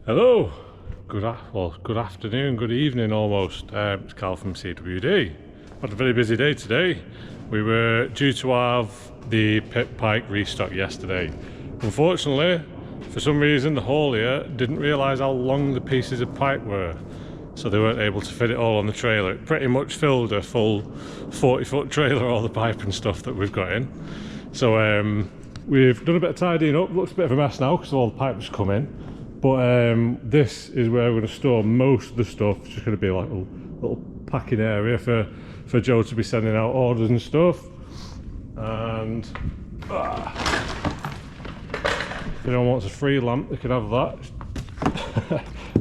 Hello, good afternoon, good evening almost. It's Carl from CWD. Had a very busy day today. We were due to have the PIP Pipe restock yesterday. Unfortunately, for some reason the haulier didn't realise how long the pieces of pipe were, so they weren't able to fit it all on the trailer. It pretty much filled a full 40-foot trailer, all the pipe and stuff that we've got in. So we've done a bit of tidying up. Looks a bit of a mess now because all the pipes come in. But this is where we're going to store most of the stuff. It's just going to be like a little packing area for Joe to be sending out orders and stuff. And if anyone wants a free lamp, they can have that.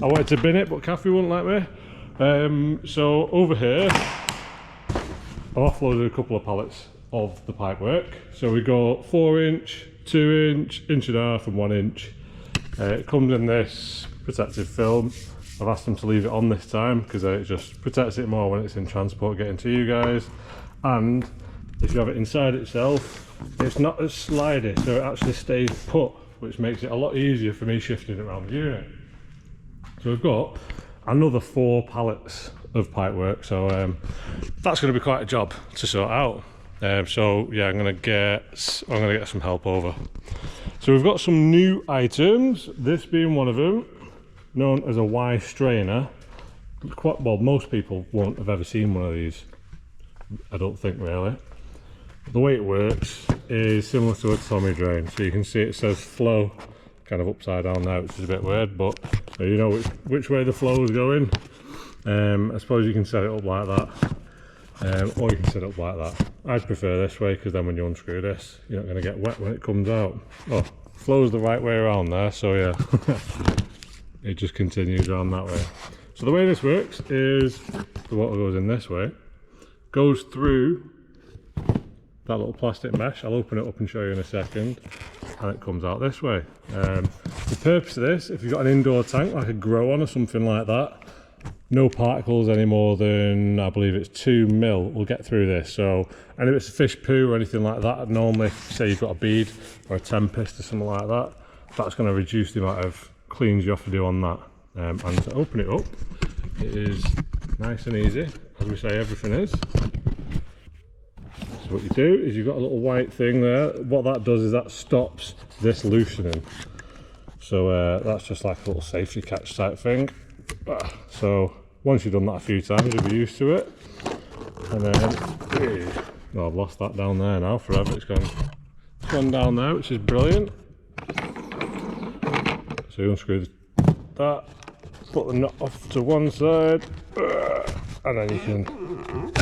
I wanted to bin it, but Kathy wouldn't let me. So over here, I've offloaded a couple of pallets of the pipe work. So we got 4-inch, 2-inch, 1.5 and 1 inch. It comes in this protective film. I've asked them to leave it on this time because it just protects it more when it's in transport getting to you guys. And if you have it inside itself, it's not as slidey, so it actually stays put, which makes it a lot easier for me shifting it around the unit. So we've got another 4 pallets of pipe work, so that's going to be quite a job to sort out. So yeah, I'm gonna get some help over. So we've got some new items, this being one of them, known as a Y strainer. Well, most people won't have ever seen one of these, I don't think really. The way it works is similar to a Tommy drain. So you can see it says flow kind of upside down now, which is a bit weird, but so you know which way the flow is going. I suppose you can set it up like that. Or you can set it up like that. I'd prefer this way because then when you unscrew this, you're not going to get wet when it comes out. Oh, flows the right way around there, so yeah. It just continues around that way. So the way this works is the water goes in this way, goes through that little plastic mesh. I'll open it up and show you in a second, and it comes out this way. The purpose of this, if you've got an indoor tank like a grow on or something like that, no particles any more than, I believe it's 2 mil will get through this. So, and if it's a fish poo or anything like that, I'd normally say you've got a bead or a tempest or something like that, that's going to reduce the amount of cleans you have to do on that. And to open it up, it is nice and easy, as we say everything is. So what you do is you've got a little white thing there. What that does is that stops this loosening. So that's just like a little safety catch type thing. So once you've done that a few times, you'll be used to it. And then, well, I've lost that down there now forever. It's gone down there, which is brilliant. So you unscrew that, put the nut off to one side, and then you can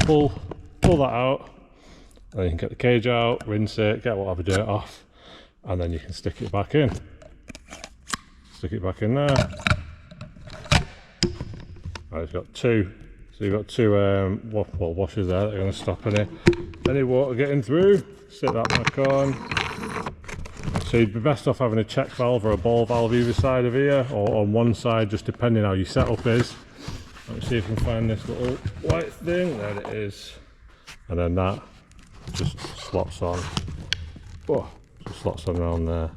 pull that out. And then you can get the cage out, rinse it, get whatever dirt off, and then you can stick it back in. Stick it back in there. Right, it's got 2, so you've got 2 washers there that are going to stop any water getting through. Stick that back on. So you'd be best off having a check valve or a ball valve either side of here, or on one side, just depending how your setup is. Let me see if I can find this little white thing. There it is. And then that just slots on. Oh, just slots on around there.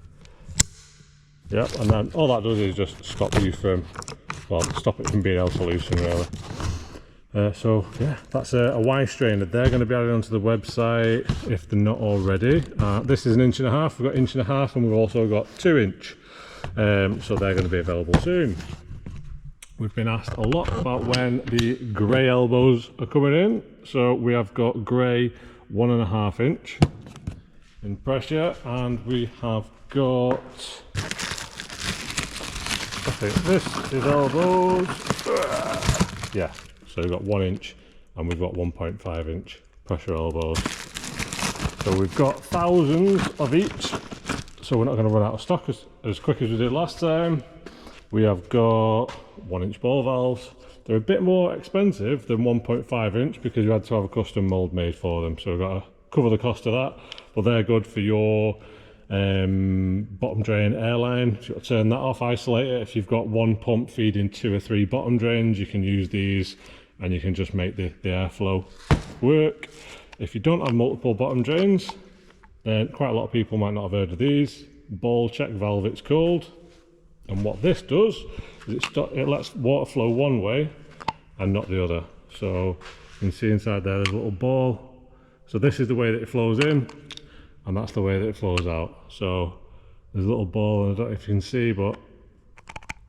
Yep, and then all that does is just stop you from, well, stop it from being able to loosen really. So yeah, that's a Y strainer. They're going to be added onto the website if they're not already. This is 1.5 inches. We've got 1.5 inches and we've also got 2-inch. So they're going to be available soon. We've been asked a lot about when the grey elbows are coming in. So we have got grey 1.5 inch in pressure, and we have got, I think this is elbows. Yeah, so we've got 1 inch and we've got 1.5 inch pressure elbows. So we've got thousands of each, so we're not going to run out of stock as quick as we did last time. We have got 1 inch ball valves. They're a bit more expensive than 1.5 inch because you had to have a custom mould made for them, so we've got to cover the cost of that, but they're good for your bottom drain airline. So you've got to turn that off, isolate it. If you've got one pump feeding 2 or 3 bottom drains, you can use these and you can just make the airflow work. If you don't have multiple bottom drains, then quite a lot of people might not have heard of these. Ball check valve it's called. And what this does is it lets water flow one way and not the other. So you can see inside there's a little ball. So this is the way that it flows in, and that's the way that it flows out. So there's a little ball, and I don't know if you can see, but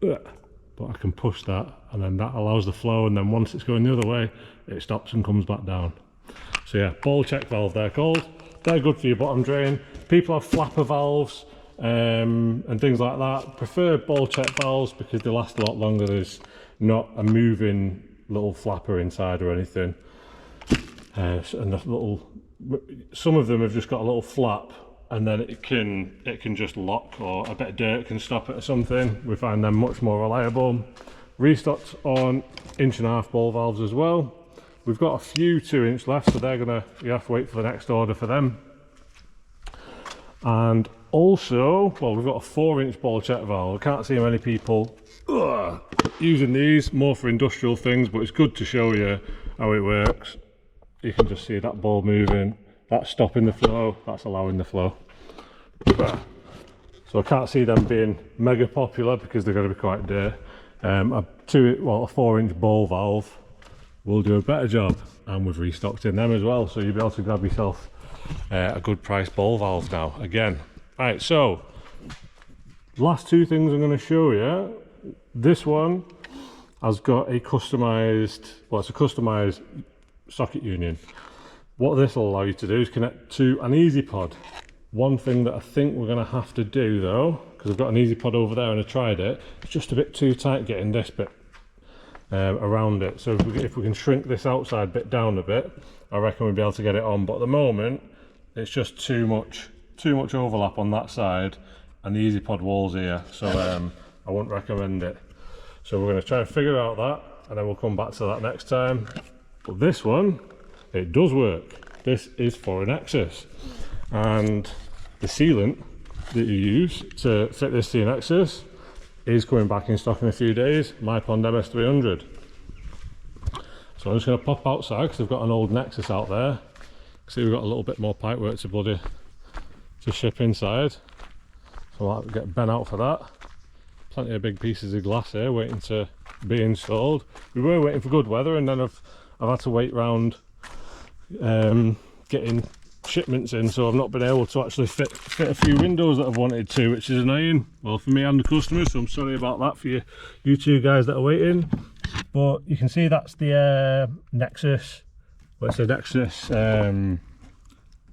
I can push that, and then that allows the flow, and then once it's going the other way, it stops and comes back down. So yeah, ball check valve they're called. They're good for your bottom drain. People have flapper valves and things like that. Prefer ball check valves because they last a lot longer. There's not a moving little flapper inside or anything. And some of them have just got a little flap, and then it can just lock, or a bit of dirt can stop it or something. We find them much more reliable. Restocked on 1.5-inch ball valves as well. We've got a few 2-inch left, so you have to wait for the next order for them. And also, well, we've got a 4-inch ball check valve. I can't see many people using these, more for industrial things, but it's good to show you how it works. You can just see that ball moving. That's stopping the flow, that's allowing the flow. So I can't see them being mega popular because they're going to be quite dear. A 4-inch ball valve will do a better job, and we've restocked in them as well, so you'll be able to grab yourself a good price ball valve now again. Right, so last two things I'm going to show you. This one has got a customized, well, it's a customized socket union. What this will allow you to do is connect to an easy pod. One thing that I think we're going to have to do though, because I've got an easy pod over there and I tried it, it's just a bit too tight getting this bit around it. So if we can shrink this outside bit down a bit, I reckon we'll be able to get it on. But at the moment, it's just too much overlap on that side, and the easy pod walls here. So I wouldn't recommend it. So we're going to try and figure out that, and then we'll come back to that next time. But this one, it does work. This is for an Nexus, and the sealant that you use to fit this to your Nexus is coming back in stock in a few days. My Pond MS300. So I'm just going to pop outside because I've got an old Nexus out there. See, we've got a little bit more pipe work to ship inside. So I'll get Ben out for that. Plenty of big pieces of glass here waiting to be installed. We were waiting for good weather, and then I've had to wait round getting shipments in, so I've not been able to actually fit a few windows that I've wanted to, which is annoying, well, for me and the customers. So I'm sorry about that for you two guys that are waiting. But you can see that's the Nexus, well, it's a Nexus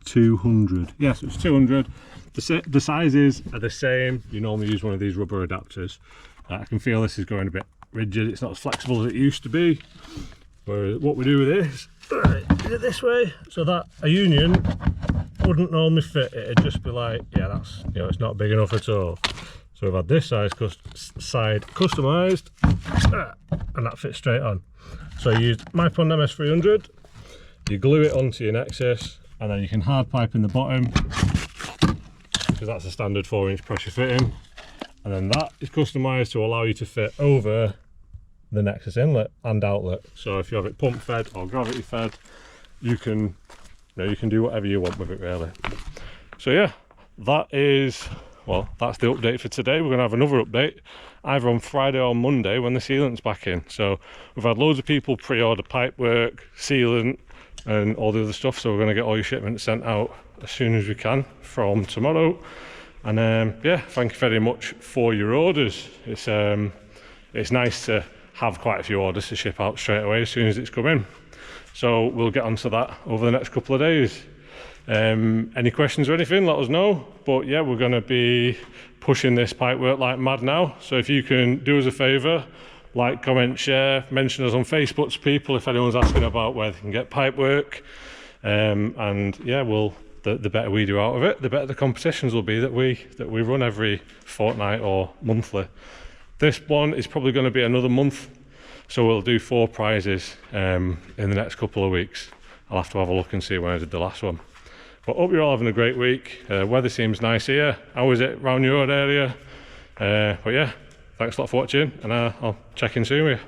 200. Yes, it's 200. The sizes are the same. You normally use one of these rubber adapters. I can feel this is going a bit rigid. It's not as flexible as it used to be. Whereas what we do with this, do it this way, so that a union wouldn't normally fit. It'd just be like, yeah, that's, you know, it's not big enough at all. So we've had this side customized, and that fits straight on. So you use my Pond MS300, you glue it onto your Nexus, and then you can hard pipe in the bottom, because that's a standard 4-inch pressure fitting, and then that is customized to allow you to fit over the Nexus inlet and outlet. So if you have it pump fed or gravity fed, you can do whatever you want with it, really. So yeah, that's the update for today. We're going to have another update either on Friday or Monday when the sealant's back in. So we've had loads of people pre-order pipe work, sealant and all the other stuff, so we're going to get all your shipments sent out as soon as we can from tomorrow. And yeah, thank you very much for your orders. It's nice to have quite a few orders to ship out straight away as soon as it's come in. So we'll get onto that over the next couple of days. Any questions or anything, let us know. But yeah, we're going to be pushing this pipe work like mad now. So if you can do us a favour, like, comment, share, mention us on Facebook to people if anyone's asking about where they can get pipe work. And yeah, the better we do out of it, the better the competitions will be that we run every fortnight or monthly. This one is probably going to be another month, so we'll do 4 prizes in the next couple of weeks. I'll have to have a look and see when I did the last one. But hope you're all having a great week. Weather seems nice here. How is it around your area? But yeah, thanks a lot for watching, and I'll check in soon with you.